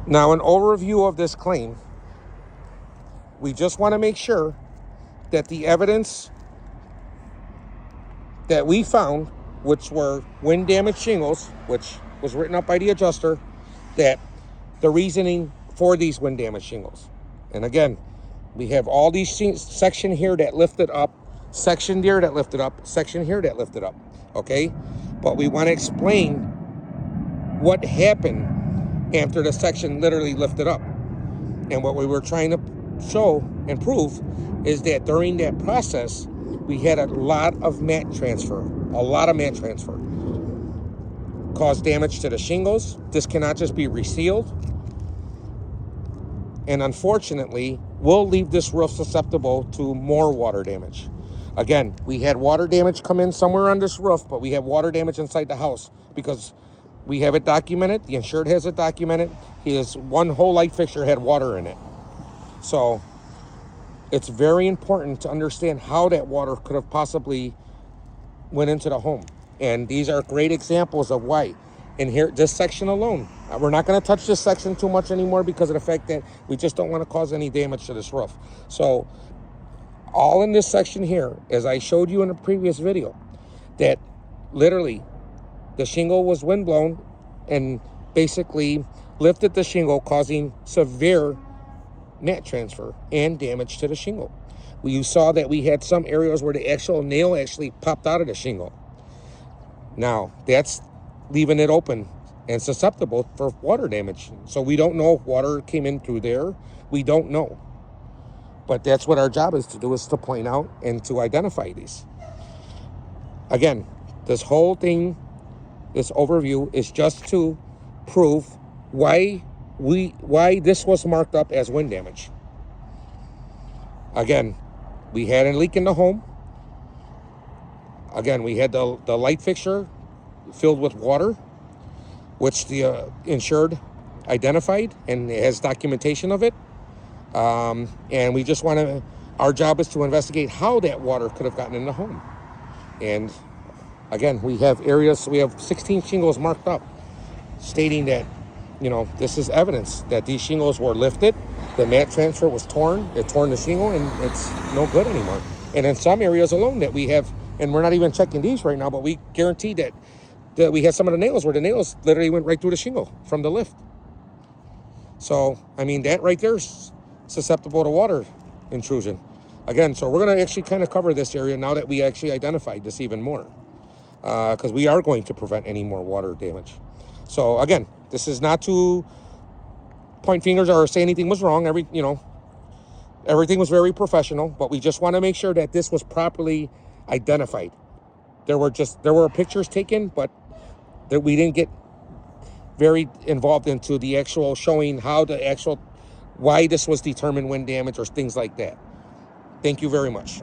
Now, an overview of this claim, we just want to make sure that the evidence that we found, which were wind damaged shingles, which was written up by the adjuster, that the reasoning for these wind damaged shingles. And again, we have all these section here that lifted up, section there that lifted up, section here that lifted up, okay? But we want to explain what happened after the section literally lifted up. And what we were trying to show and prove is that during that process, we had a lot of mat transfer, caused damage to the shingles. This cannot just be resealed. And unfortunately, will leave this roof susceptible to more water damage. Again, we had water damage come in somewhere on this roof, but we have water damage inside the house because we have it documented. The insured has it documented. His one whole light fixture had water in it. So it's very important to understand how that water could have possibly went into the home. And these are great examples of why. And here, this section alone, we're not going to touch this section too much anymore because of the fact that we just don't want to cause any damage to this roof. So all in this section here, as I showed you in the previous video, that literally the shingle was windblown and basically lifted the shingle, causing severe mat transfer and damage to the shingle. You saw that we had some areas where the actual nail actually popped out of the shingle. Now, that's leaving it open and susceptible for water damage. So we don't know if water came in through there. We don't know. But that's what our job is to do, is to point out and to identify these. Again, this whole thing, this overview is just to prove why this was marked up as wind damage. Again, we had a leak in the home. Again, we had the light fixture filled with water, which the insured identified and has documentation of it. And we just want to, our job is to investigate how that water could have gotten in the home. And again, we have areas, we have 16 shingles marked up, stating that, you know, this is evidence that these shingles were lifted, the mat transfer was torn, it torn the shingle, and it's no good anymore. And in some areas alone that we have, and we're not even checking these right now, but we guarantee that we had some of the nails where the nails literally went right through the shingle from the lift. So, I mean, that right there is susceptible to water intrusion. Again, so we're going to actually kind of cover this area now that we actually identified this even more, because we are going to prevent any more water damage. So again, this is not to point fingers or say anything was wrong. Everything was very professional, but we just want to make sure that this was properly identified. There were pictures taken, but that we didn't get very involved into the actual showing why this was determined wind damage or things like that. Thank you very much.